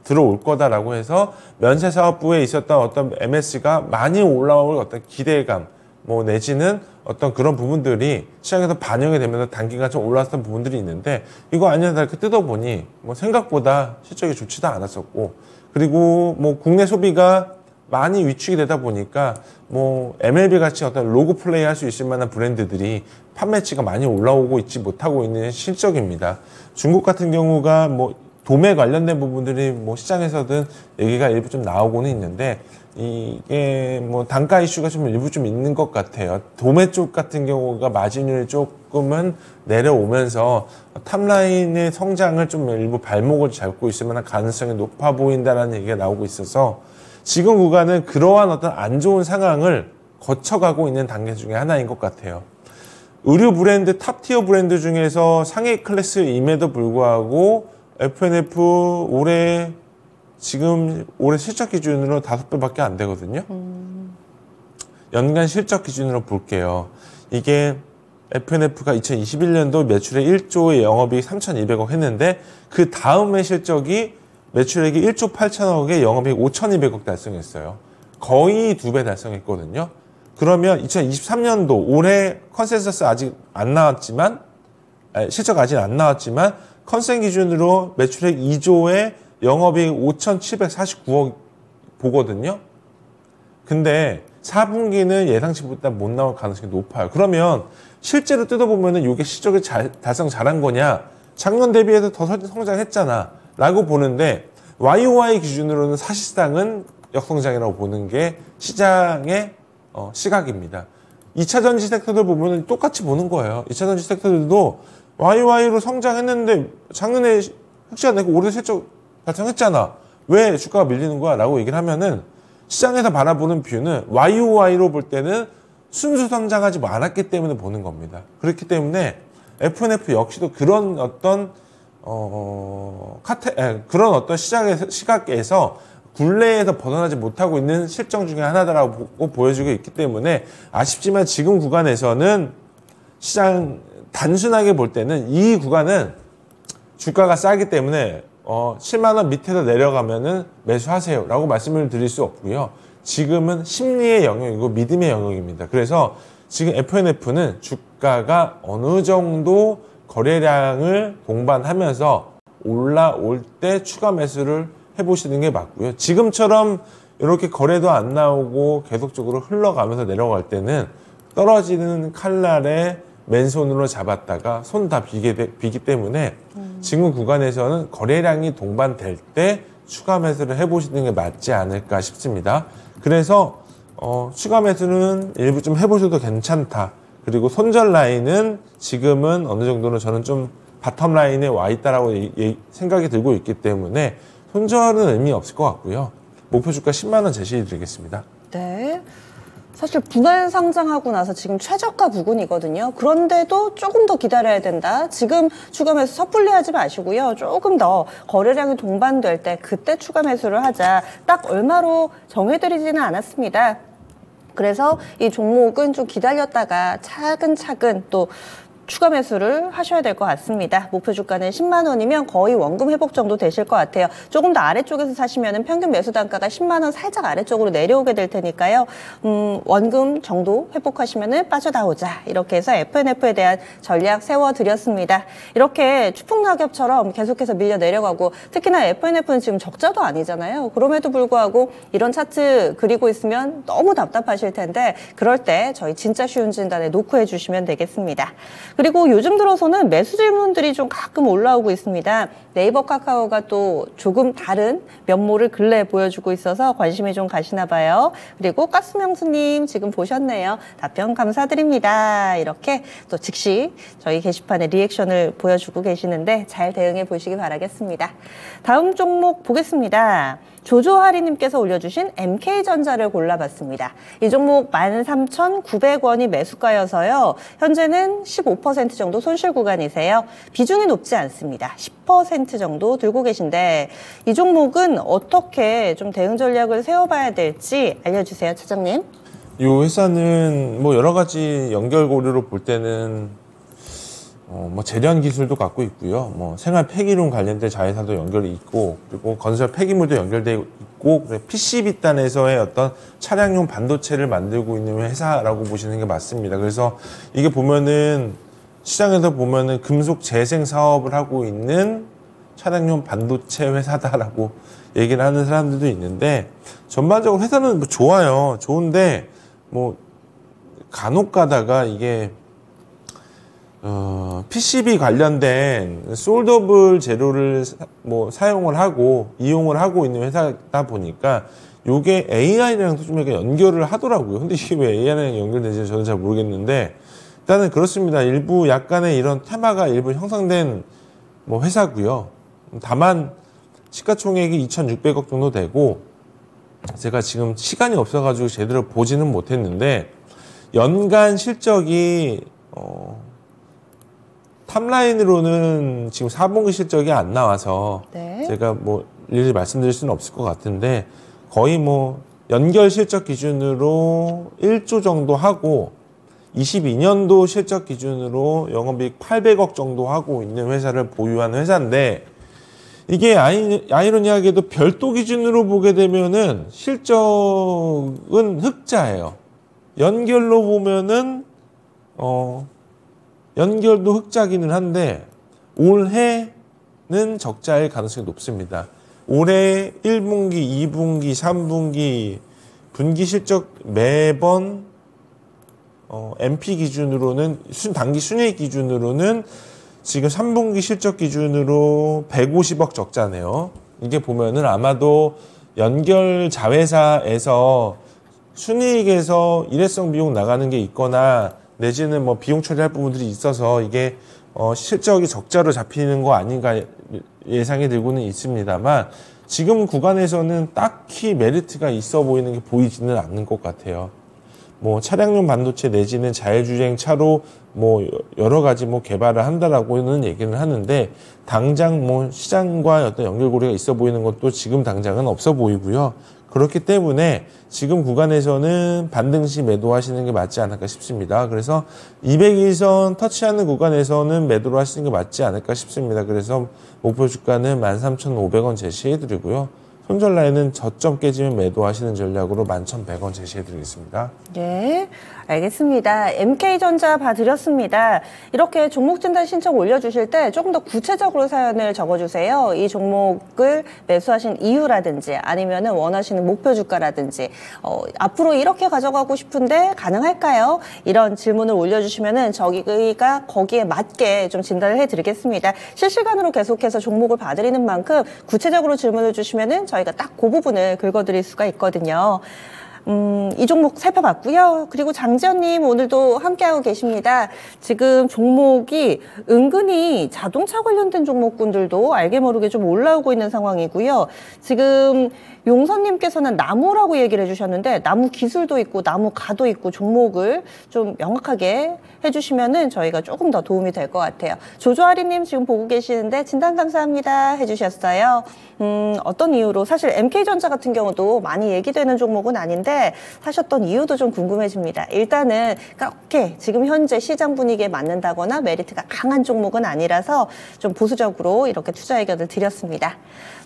들어올 거다라고 해서 면세사업부에 있었던 어떤 MS가 많이 올라올 어떤 기대감, 뭐 내지는 어떤 그런 부분들이 시장에서 반영이 되면서 단기간 좀 올랐던 부분들이 있는데 이거 아니나 다르게 뜯어보니 뭐 생각보다 실적이 좋지도 않았었고 그리고 뭐 국내 소비가 많이 위축이 되다 보니까 뭐 MLB 같이 어떤 로고 플레이 할 수 있을 만한 브랜드들이 판매치가 많이 올라오고 있지 못하고 있는 실적입니다. 중국 같은 경우가 뭐 도매 관련된 부분들이 뭐 시장에서든 얘기가 일부 좀 나오고는 있는데 이게 뭐 단가 이슈가 좀 일부 좀 있는 것 같아요. 도매 쪽 같은 경우가 마진율 조금은 내려오면서 탑라인의 성장을 좀 일부 발목을 잡고 있을 만한 가능성이 높아 보인다라는 얘기가 나오고 있어서 지금 구간은 그러한 어떤 안 좋은 상황을 거쳐가고 있는 단계 중에 하나인 것 같아요. 의류 브랜드, 탑티어 브랜드 중에서 상위 클래스임에도 불구하고 FNF 지금 올해 실적 기준으로 5배밖에 안 되거든요. 연간 실적 기준으로 볼게요. 이게 FNF가 2021년도 매출액 1조의 영업이익 3,200억 했는데 그 다음에 실적이 매출액이 1조 8천억에 영업이익 5,200억 달성했어요. 거의 2배 달성했거든요. 그러면 2023년도 올해 컨센서스 아직 안 나왔지만 실적 아직 안 나왔지만 컨센 기준으로 매출액 2조에 영업이익 5,749억 보거든요. 근데 4분기는 예상치보다 못 나올 가능성이 높아요. 그러면 실제로 뜯어보면은 이게 실적을 달성 잘한 거냐? 작년 대비해서 더 성장했잖아. 라고 보는데 YOY 기준으로는 사실상은 역성장이라고 보는 게 시장의 시각입니다. 2차 전지 섹터들 보면 똑같이 보는 거예요. 2차 전지 섹터들도 YOY로 성장했는데 작년에 흑자 내고 올해 실적 달성했잖아. 왜 주가가 밀리는 거야? 라고 얘기를 하면은 시장에서 바라보는 뷰는 YOY로 볼 때는 순수 성장하지 않았기 때문에 보는 겁니다. 그렇기 때문에 FNF 역시도 그런 어떤 그런 어떤 시각에서 굴레에서 벗어나지 못하고 있는 실정 중에 하나다라고 보여지고 있기 때문에 아쉽지만 지금 구간에서는 시장 단순하게 볼 때는 이 구간은 주가가 싸기 때문에 7만 원 밑에서 내려가면은 매수하세요라고 말씀을 드릴 수 없고요. 지금은 심리의 영역이고 믿음의 영역입니다. 그래서 지금 FNF는 주가가 어느 정도 거래량을 동반하면서 올라올 때 추가 매수를 해보시는 게 맞고요. 지금처럼 이렇게 거래도 안 나오고 계속적으로 흘러가면서 내려갈 때는 떨어지는 칼날에 맨손으로 잡았다가 손 다 비기 때문에 지금 구간에서는 거래량이 동반될 때 추가 매수를 해보시는 게 맞지 않을까 싶습니다. 그래서 추가 매수는 일부 좀 해보셔도 괜찮다. 그리고 손절 라인은 지금은 어느 정도는 저는 좀 바텀 라인에 와 있다라고 생각이 들고 있기 때문에 손절은 의미 없을 것 같고요. 목표 주가 10만 원 제시해 드리겠습니다. 네. 사실 분할 상장하고 나서 지금 최저가 부근이거든요. 그런데도 조금 더 기다려야 된다. 지금 추가 매수 섣불리 하지 마시고요. 조금 더 거래량이 동반될 때 그때 추가 매수를 하자. 딱 얼마로 정해드리지는 않았습니다. 그래서 이 종목은 좀 기다렸다가 차근차근 또 추가 매수를 하셔야 될 것 같습니다. 목표 주가는 10만 원이면 거의 원금 회복 정도 되실 것 같아요. 조금 더 아래쪽에서 사시면 평균 매수 단가가 10만 원 살짝 아래쪽으로 내려오게 될 테니까요. 원금 정도 회복하시면 빠져나오자. 이렇게 해서 FNF에 대한 전략 세워드렸습니다. 이렇게 추풍낙엽처럼 계속해서 밀려 내려가고 특히나 FNF는 지금 적자도 아니잖아요. 그럼에도 불구하고 이런 차트 그리고 있으면 너무 답답하실 텐데 그럴 때 저희 진짜 쉬운 진단에 노크해 주시면 되겠습니다. 그리고 요즘 들어서는 매수 질문들이 좀 가끔 올라오고 있습니다. 네이버 카카오가 또 조금 다른 면모를 근래에 보여주고 있어서 관심이 좀 가시나 봐요. 그리고 가스명수님 지금 보셨네요. 답변 감사드립니다. 이렇게 또 즉시 저희 게시판에 리액션을 보여주고 계시는데 잘 대응해 보시기 바라겠습니다. 다음 종목 보겠습니다. 조조하리님께서 올려주신 MK전자를 골라봤습니다. 이 종목 13,900원이 매수가여서요. 현재는 15% 정도 손실 구간이세요. 비중이 높지 않습니다. 10% 정도 들고 계신데 이 종목은 어떻게 좀 대응 전략을 세워봐야 될지 알려주세요, 차장님. 이 회사는 뭐 여러 가지 연결고리로 볼 때는 뭐 재련 기술도 갖고 있고요. 뭐 생활 폐기물 관련된 자회사도 연결이 있고, 그리고 건설 폐기물도 연결되어 있고, PCB 단에서의 어떤 차량용 반도체를 만들고 있는 회사라고 보시는 게 맞습니다. 그래서 이게 보면은 시장에서 보면은 금속 재생 사업을 하고 있는 차량용 반도체 회사다라고 얘기를 하는 사람들도 있는데 전반적으로 회사는 뭐 좋아요. 좋은데 뭐 간혹 가다가 이게 PCB 관련된 솔더블 재료를 사용을 하고 이용을 하고 있는 회사다 보니까 요게 AI랑도 좀 이렇게 연결을 하더라고요. 근데 이게 왜 AI랑 연결되는지 저는 잘 모르겠는데 일단은 그렇습니다. 일부 약간의 이런 테마가 일부 형성된 회사고요. 다만 시가총액이 2,600억 정도 되고 제가 지금 시간이 없어가지고 제대로 보지는 못했는데 연간 실적이 탑라인으로는 지금 4분기 실적이 안 나와서 네. 제가 일일이 말씀드릴 수는 없을 것 같은데 거의 연결 실적 기준으로 1조 정도 하고 22년도 실적 기준으로 영업이익 800억 정도 하고 있는 회사를 보유하는 회사인데 이게 아이러니하게도 별도 기준으로 보게 되면은 실적은 흑자예요. 연결로 보면은 연결도 흑자기는 한데 올해는 적자일 가능성이 높습니다. 올해 1분기, 2분기, 3분기 분기 실적 매번 MP 기준으로는 단기 순이익 기준으로는 지금 3분기 실적 기준으로 150억 적자네요. 이게 보면은 아마도 연결 자회사에서 순이익에서 일회성 비용 나가는 게 있거나 내지는 비용 처리할 부분들이 있어서 이게 실적이 적자로 잡히는 거 아닌가 예상이 들고는 있습니다만 지금 구간에서는 딱히 메리트가 있어 보이는 게 보이지는 않는 것 같아요. 차량용 반도체 내지는 자율주행 차로 여러 가지 개발을 한다라고는 얘기는 하는데 당장 시장과 어떤 연결고리가 있어 보이는 것도 지금 당장은 없어 보이고요. 그렇기 때문에 지금 구간에서는 반등시 매도하시는 게 맞지 않을까 싶습니다. 그래서 200일선 터치하는 구간에서는 매도를 하시는 게 맞지 않을까 싶습니다. 그래서 목표 주가는 13,500원 제시해 드리고요. 손절 라인은 저점 깨지면 매도하시는 전략으로 11,100원 제시해드리겠습니다. 네, 알겠습니다. MK전자 봐드렸습니다. 이렇게 종목 진단 신청 올려주실 때 조금 더 구체적으로 사연을 적어주세요. 이 종목을 매수하신 이유라든지 아니면은 원하시는 목표 주가라든지 앞으로 이렇게 가져가고 싶은데 가능할까요? 이런 질문을 올려주시면은 저희가 거기에 맞게 좀 진단을 해드리겠습니다. 실시간으로 계속해서 종목을 봐드리는 만큼 구체적으로 질문을 주시면은 저희가 딱 그 부분을 긁어드릴 수가 있거든요. 이 종목 살펴봤고요. 그리고 장지연님 오늘도 함께하고 계십니다. 지금 종목이 은근히 자동차 관련된 종목군들도 알게 모르게 좀 올라오고 있는 상황이고요. 지금 용선님께서는 나무라고 얘기를 해주셨는데 나무 기술도 있고 나무 가도 있고 종목을 좀 명확하게 해주시면은 저희가 조금 더 도움이 될 것 같아요. 조조아리님 지금 보고 계시는데 진단 감사합니다 해주셨어요. 어떤 이유로 사실 MK전자 같은 경우도 많이 얘기되는 종목은 아닌데 사셨던 이유도 좀 궁금해집니다. 일단은 그렇게 지금 현재 시장 분위기에 맞는다거나 메리트가 강한 종목은 아니라서 좀 보수적으로 이렇게 투자 의견을 드렸습니다.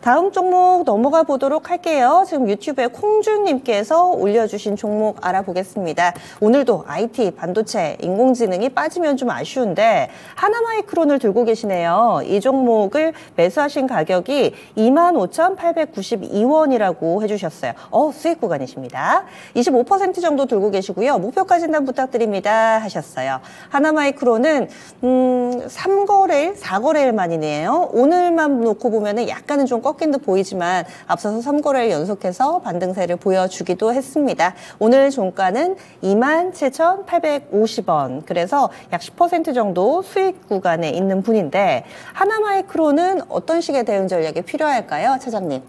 다음 종목 넘어가 보도록 할게요. 지금 유튜브에 콩주님께서 올려주신 종목 알아보겠습니다. 오늘도 IT, 반도체, 인공지능이 빠지면 좀 아쉬운데 하나마이크론을 들고 계시네요. 이 종목을 매수하신 가격이 25,892원이라고 해주셨어요. 수익 구간이십니다. 25% 정도 들고 계시고요. 목표가 진단 부탁드립니다 하셨어요. 하나마이크론은 3거래일, 4거래일 만이네요. 오늘만 놓고 보면은 약간은 좀 꺾인 듯 보이지만 앞서서 3거래일 연속해서 반등세를 보여주기도 했습니다. 오늘 종가는 27,850원. 그래서 약 10% 정도 수익 구간에 있는 분인데 하나마이크론은 어떤 식의 대응 전략이 필요할까요, 차장님?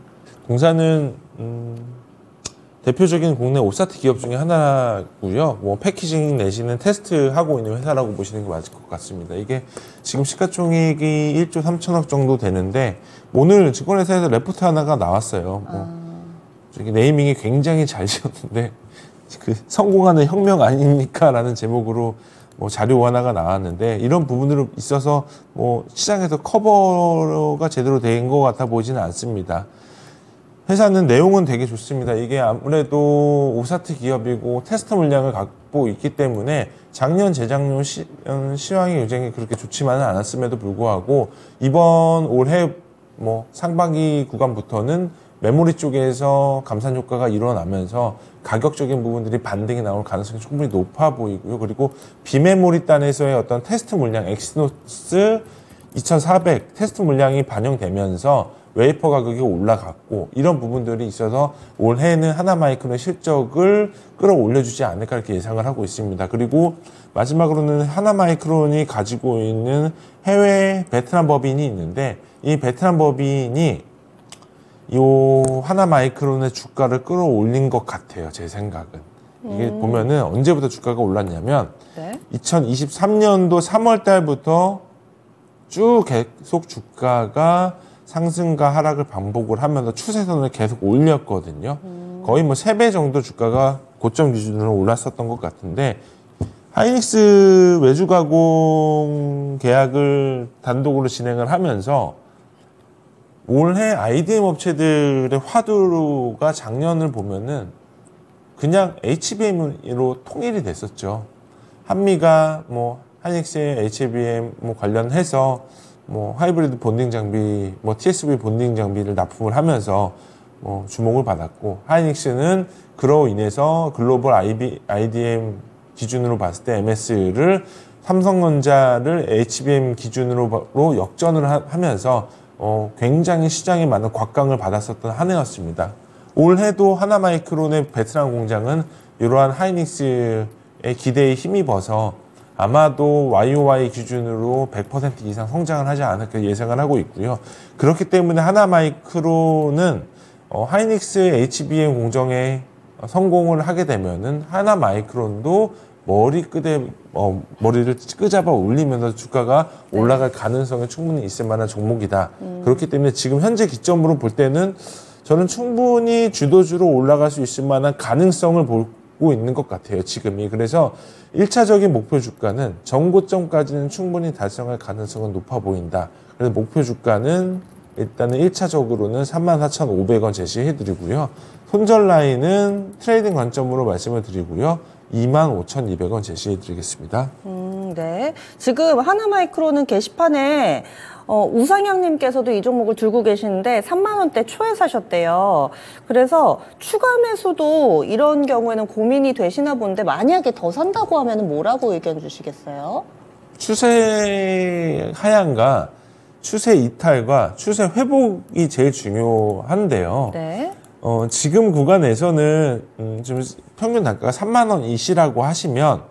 동사는 대표적인 국내 오사트 기업 중에 하나고요. 뭐 패키징 내지는 테스트하고 있는 회사라고 보시는 게 맞을 것 같습니다. 이게 지금 시가총액이 1조 3천억 정도 되는데 오늘 증권회사에서 레포트 하나가 나왔어요. 저기 네이밍이 굉장히 잘 지었는데 그 성공하는 혁명 아닙니까라는 제목으로 뭐 자료 하나가 나왔는데 이런 부분으로 있어서 뭐 시장에서 커버가 제대로 된 것 같아 보이지는 않습니다. 회사는 내용은 되게 좋습니다. 이게 아무래도 오사트 기업이고 테스트 물량을 갖고 있기 때문에 작년, 재작년 시황의 요정이 그렇게 좋지만은 않았음에도 불구하고 이번 올해 뭐 상반기 구간부터는 메모리 쪽에서 감산 효과가 일어나면서 가격적인 부분들이 반등이 나올 가능성이 충분히 높아 보이고요. 그리고 비메모리 단에서의 어떤 테스트 물량, 엑시노스 2400 테스트 물량이 반영되면서 웨이퍼 가격이 올라갔고 이런 부분들이 있어서 올해는 하나마이크론 실적을 끌어올려주지 않을까 이렇게 예상을 하고 있습니다. 그리고 마지막으로는 하나마이크론이 가지고 있는 해외 베트남 법인이 있는데 이 베트남 법인이 이 하나마이크론의 주가를 끌어올린 것 같아요. 제 생각은. 이게 보면은 언제부터 주가가 올랐냐면 2023년도 3월 달부터 쭉 계속 주가가 상승과 하락을 반복을 하면서 추세선을 계속 올렸거든요. 거의 뭐 3배 정도 주가가 고점 기준으로 올랐었던 것 같은데 하이닉스 외주 가공 계약을 단독으로 진행을 하면서 올해 IDM 업체들의 화두가 작년을 보면은 그냥 HBM으로 통일이 됐었죠. 한미가 뭐 하이닉스의 HBM 뭐 관련해서 뭐 하이브리드 본딩 장비, 뭐 TSV 본딩 장비를 납품을 하면서 뭐 주목을 받았고 하이닉스는 그로 인해서 글로벌 IDM 기준으로 봤을 때 MS를 삼성전자를 HBM 기준으로 역전을 하면서 굉장히 시장에 많은 곽강을 받았었던 한 해였습니다. 올해도 하나마이크론의 베트남 공장은 이러한 하이닉스의 기대에 힘입어서 아마도 YOY 기준으로 100% 이상 성장을 하지 않을까 예상을 하고 있고요. 그렇기 때문에 하나마이크론은 하이닉스 HBM 공정에 성공을 하게 되면은 하나마이크론도 머리를 끄잡아 올리면서 주가가 올라갈 가능성이 충분히 있을 만한 종목이다. 그렇기 때문에 지금 현재 기점으로 볼 때는 저는 충분히 주도주로 올라갈 수 있을 만한 가능성을 보고 있는 것 같아요. 지금이. 그래서 1차적인 목표 주가는 전고점까지는 충분히 달성할 가능성은 높아 보인다. 그래서 목표 주가는 일단은 1차적으로는 34,500원 제시해드리고요. 손절 라인은 트레이딩 관점으로 말씀을 드리고요. 25,200원 제시해드리겠습니다. 네. 지금 하나마이크로는 게시판에 우상향님께서도 이 종목을 들고 계시는데 3만 원대 초에 사셨대요. 그래서 추가 매수도 이런 경우에는 고민이 되시나 본데 만약에 더 산다고 하면 뭐라고 의견 주시겠어요? 추세 하향과 추세 이탈과 추세 회복이 제일 중요한데요. 네. 지금 구간에서는 좀 평균 단가가 3만 원 이시라고 하시면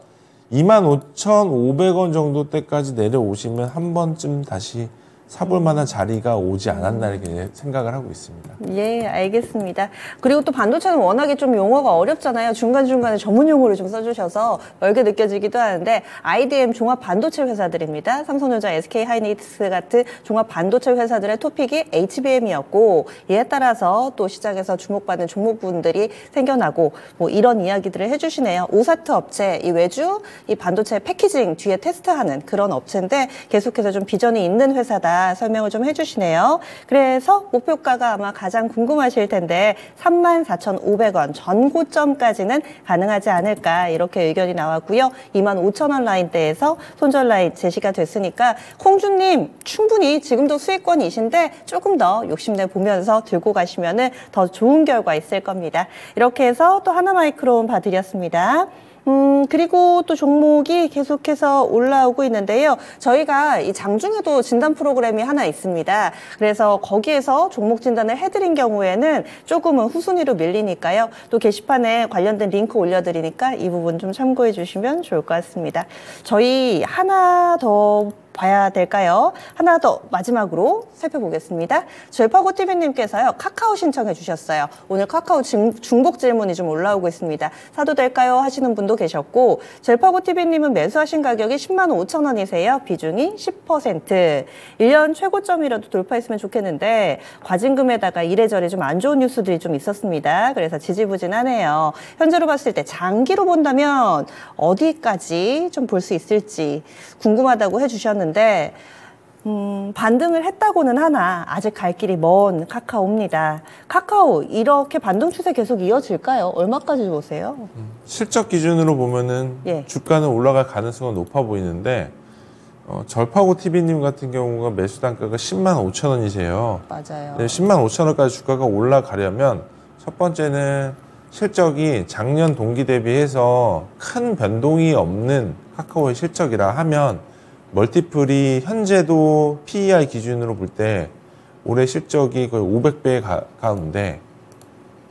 25,500원 정도 때까지 내려오시면 한 번쯤 다시 사볼 만한 자리가 오지 않았나 이렇게 생각을 하고 있습니다. 예, 알겠습니다. 그리고 또 반도체는 워낙에 좀 용어가 어렵잖아요. 중간중간에 전문 용어를 좀 써주셔서 멀게 느껴지기도 하는데 IDM 종합 반도체 회사들입니다. 삼성전자, SK 하이닉스 같은 종합 반도체 회사들의 토픽이 HBM이었고 이에 따라서 또 시장에서 주목받는 종목군들이 생겨나고 뭐 이런 이야기들을 해주시네요. 오사트 업체, 이 외주, 이 반도체 패키징 뒤에 테스트하는 그런 업체인데 계속해서 좀 비전이 있는 회사다. 설명을 좀 해주시네요. 그래서 목표가가 아마 가장 궁금하실 텐데 34,500원 전고점까지는 가능하지 않을까 이렇게 의견이 나왔고요. 25,000원 라인대에서 손절 라인 제시가 됐으니까 콩주님 충분히 지금도 수익권이신데 조금 더 욕심내 보면서 들고 가시면 더 좋은 결과 있을 겁니다. 이렇게 해서 또 하나마이크론 봐드렸습니다. 그리고 또 종목이 계속해서 올라오고 있는데요. 저희가 이 장중에도 진단 프로그램이 하나 있습니다. 그래서 거기에서 종목 진단을 해드린 경우에는 조금은 후순위로 밀리니까요. 또 게시판에 관련된 링크 올려드리니까 이 부분 좀 참고해 주시면 좋을 것 같습니다. 저희 하나 더 봐야 될까요? 하나 더 마지막으로 살펴보겠습니다. 절파고TV님께서요. 카카오 신청해 주셨어요. 오늘 카카오 중복 질문이 좀 올라오고 있습니다. 사도 될까요? 하시는 분도 계셨고 절파고TV님은 매수하신 가격이 10만 5천 원이세요. 비중이 10%. 1년 최고점이라도 돌파했으면 좋겠는데 과징금에다가 이래저래 좀 안 좋은 뉴스들이 좀 있었습니다. 그래서 지지부진하네요. 현재로 봤을 때 장기로 본다면 어디까지 좀 볼 수 있을지 궁금하다고 해주셨는데 반등을 했다고는 하나 아직 갈 길이 먼 카카오입니다. 카카오 이렇게 반등 추세 계속 이어질까요? 얼마까지 보세요? 실적 기준으로 보면은 예. 주가는 올라갈 가능성은 높아 보이는데 절파고 TV님 같은 경우가 매수 단가가 10만 5천 원이세요. 맞아요. 네, 10만 5천 원까지 주가가 올라가려면 첫 번째는 실적이 작년 동기 대비해서 큰 변동이 없는 카카오의 실적이라 하면 멀티플이 현재도 PER 기준으로 볼 때 올해 실적이 거의 500배 가운데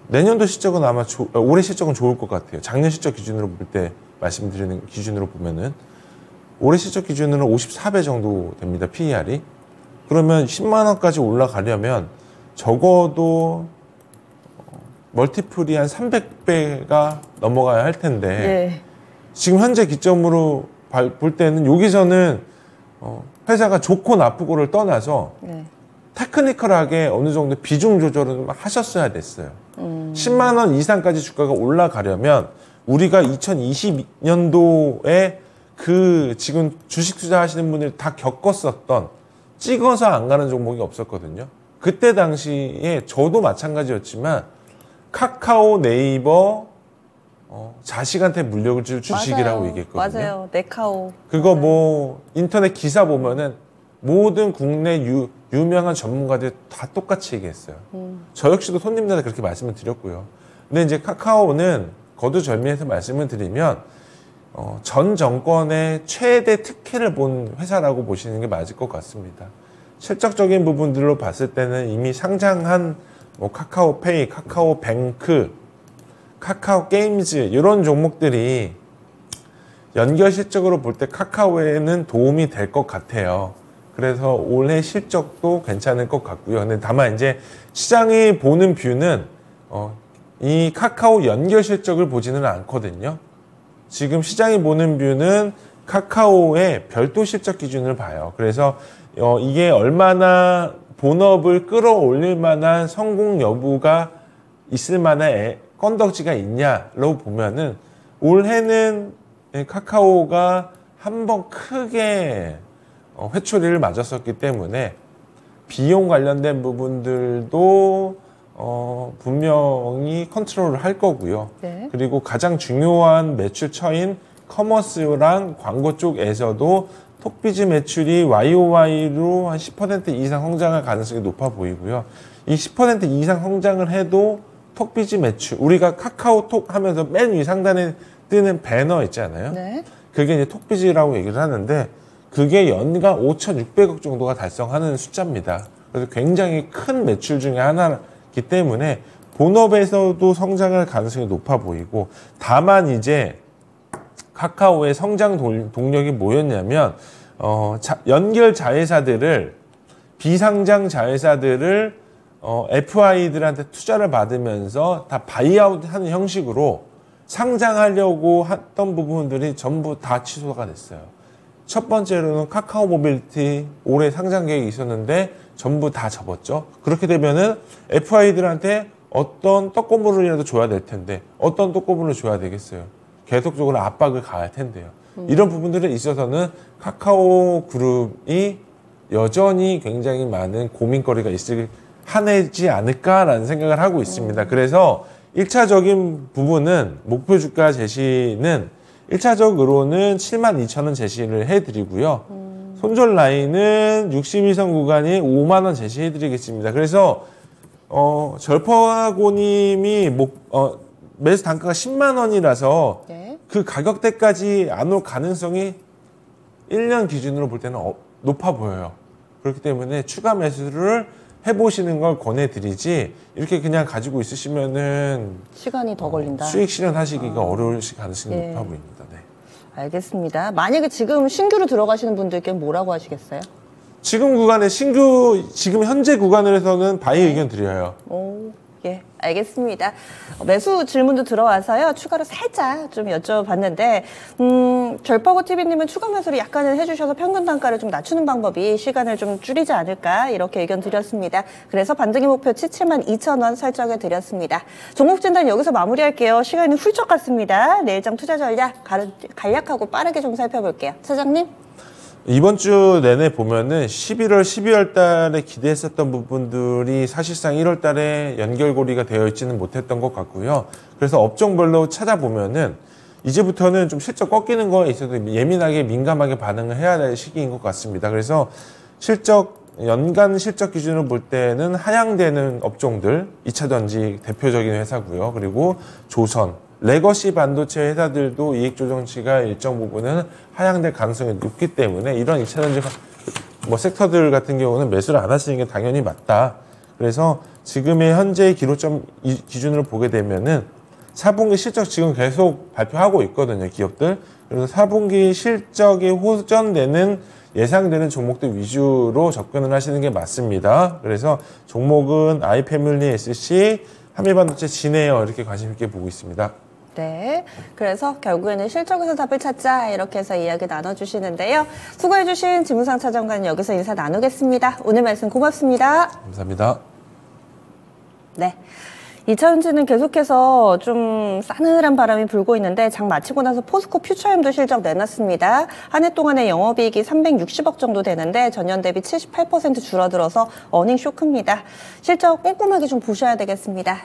내년도 실적은 아마 올해 실적은 좋을 것 같아요. 작년 실적 기준으로 볼 때 말씀드리는 기준으로 보면은 올해 실적 기준으로 54배 정도 됩니다. PER이. 그러면 10만 원까지 올라가려면 적어도 멀티플이 한 300배가 넘어가야 할 텐데 예. 지금 현재 기점으로 볼 때는 여기서는 회사가 좋고 나쁘고를 떠나서 네. 테크니컬하게 어느 정도 비중 조절을 하셨어야 됐어요. 10만 원 이상까지 주가가 올라가려면 우리가 2020년도에 그 지금 주식 투자하시는 분들 다 겪었었던 찍어서 안 가는 종목이 없었거든요. 그때 당시에 저도 마찬가지였지만 카카오, 네이버 자식한테 물려줄 주식이라고 맞아요. 얘기했거든요. 맞아요. 네카오. 그거 뭐 인터넷 기사 보면은 모든 국내 유명한 전문가들 다 똑같이 얘기했어요. 저 역시도 손님들한테 그렇게 말씀을 드렸고요. 근데 이제 카카오는 거두절미해서 말씀을 드리면 전 정권의 최대 특혜를 본 회사라고 보시는 게 맞을 것 같습니다. 실적적인 부분들로 봤을 때는 이미 상장한 뭐 카카오페이, 카카오뱅크, 카카오 게임즈 이런 종목들이 연결 실적으로 볼 때 카카오에는 도움이 될 것 같아요. 그래서 올해 실적도 괜찮을 것 같고요. 근데 다만 이제 시장이 보는 뷰는 이 카카오 연결 실적을 보지는 않거든요. 지금 시장이 보는 뷰는 카카오의 별도 실적 기준을 봐요. 그래서 이게 얼마나 본업을 끌어올릴 만한 성공 여부가 있을 만한 건덕지가 있냐로 보면은 올해는 카카오가 한번 크게 회초리를 맞았었기 때문에 비용 관련된 부분들도 분명히 컨트롤을 할 거고요. 네. 그리고 가장 중요한 매출처인 커머스랑 광고 쪽에서도 톡비즈 매출이 YOY로 한 10% 이상 성장할 가능성이 높아 보이고요. 이 10% 이상 성장을 해도 톡비즈 매출, 우리가 카카오톡 하면서 맨 위 상단에 뜨는 배너 있잖아요. 네. 그게 이제 톡비즈라고 얘기를 하는데 그게 연간 5,600억 정도가 달성하는 숫자입니다. 그래서 굉장히 큰 매출 중에 하나이기 때문에 본업에서도 성장할 가능성이 높아 보이고, 다만 이제 카카오의 성장 동력이 뭐였냐면 연결 자회사들을, 비상장 자회사들을 FI들한테 투자를 받으면서 다 바이아웃 하는 형식으로 상장하려고 했던 부분들이 전부 다 취소가 됐어요. 첫 번째로는 카카오 모빌리티 올해 상장 계획이 있었는데 전부 다 접었죠. 그렇게 되면은 FI들한테 어떤 떡고물이라도 줘야 될 텐데 어떤 떡고물을 줘야 되겠어요. 계속적으로 압박을 가할 텐데요. 이런 부분들에 있어서는 카카오 그룹이 여전히 굉장히 많은 고민거리가 하지 않을까라는 생각을 하고 있습니다. 그래서 1차적인 부분은 목표 주가 제시는 1차적으로는 72,000원 제시를 해드리고요. 손절 라인은 62선 구간이 5만원 제시해드리겠습니다. 그래서 절퍼하고님이 매수 단가가 10만원이라서 네. 그 가격대까지 안 올 가능성이 1년 기준으로 볼 때는 높아 보여요. 그렇기 때문에 추가 매수를 해보시는 걸 권해드리지, 이렇게 그냥 가지고 있으시면은 시간이 더 걸린다. 수익 실현하시기가 어려울 가능성이 네. 높아 보입니다. 네. 알겠습니다. 만약에 지금 신규로 들어가시는 분들께 뭐라고 하시겠어요? 지금 구간에 지금 현재 구간에서는 바이 의견 드려요. 오, 예, 알겠습니다. 매수 질문도 들어와서요. 추가로 살짝 좀 여쭤봤는데, 절퍼고 TV님은 추가 매수를 약간은 해주셔서 평균 단가를 좀 낮추는 방법이 시간을 좀 줄이지 않을까, 이렇게 의견 드렸습니다. 그래서 반등의 목표치 72,000원 설정해 드렸습니다. 종목 진단 여기서 마무리할게요. 시간이 훌쩍 갔습니다. 내일장 투자 전략 간략하고 빠르게 좀 살펴볼게요. 차장님. 이번 주 내내 보면은 11월, 12월 달에 기대했었던 부분들이 사실상 1월 달에 연결고리가 되어 있지는 못했던 것 같고요. 그래서 업종별로 찾아보면은 이제부터는 좀 실적 꺾이는 거에 있어서 예민하게 민감하게 반응을 해야 될 시기인 것 같습니다. 그래서 연간 실적 기준으로 볼 때는 하향되는 업종들, 2차전지 대표적인 회사고요. 그리고 조선, 레거시 반도체 회사들도 이익 조정치가 일정 부분은 하향될 가능성이 높기 때문에 이런 2차전지 섹터들 같은 경우는 매수를 안 하시는 게 당연히 맞다. 그래서 지금의 현재 기로점 기준으로 보게 되면은 4분기 실적 지금 계속 발표하고 있거든요, 기업들. 그래서 4분기 실적이 호전되는 예상되는 종목들 위주로 접근을 하시는 게 맞습니다. 그래서 종목은 아이패밀리 SC, 한미반도체, 진에어 이렇게 관심 있게 보고 있습니다. 네. 그래서 결국에는 실적에서 답을 찾자, 이렇게 해서 이야기 나눠주시는데요. 수고해주신 지무상 차장과는 여기서 인사 나누겠습니다. 오늘 말씀 고맙습니다. 감사합니다. 네. 2차전지는 계속해서 좀 싸늘한 바람이 불고 있는데 장 마치고 나서 포스코 퓨처엠도 실적 내놨습니다. 한 해 동안의 영업이익이 360억 정도 되는데 전년 대비 78% 줄어들어서 어닝 쇼크입니다. 실적 꼼꼼하게 좀 보셔야 되겠습니다.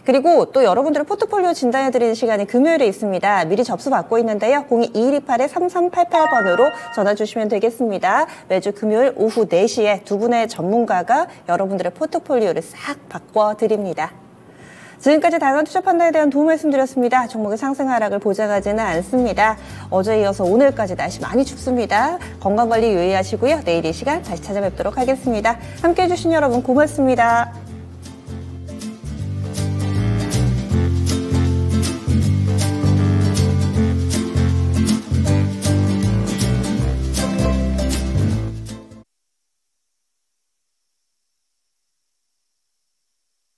그리고 또 여러분들의 포트폴리오 진단해드리는 시간이 금요일에 있습니다. 미리 접수 받고 있는데요. 02-2128-3388번으로 전화 주시면 되겠습니다. 매주 금요일 오후 4시에 두 분의 전문가가 여러분들의 포트폴리오를 싹 바꿔드립니다. 지금까지 다양한 투자 판단에 대한 도움 말씀드렸습니다. 종목의 상승 하락을 보장하지는 않습니다. 어제에 이어서 오늘까지 날씨 많이 춥습니다. 건강관리 유의하시고요. 내일 이 시간 다시 찾아뵙도록 하겠습니다. 함께해 주신 여러분 고맙습니다.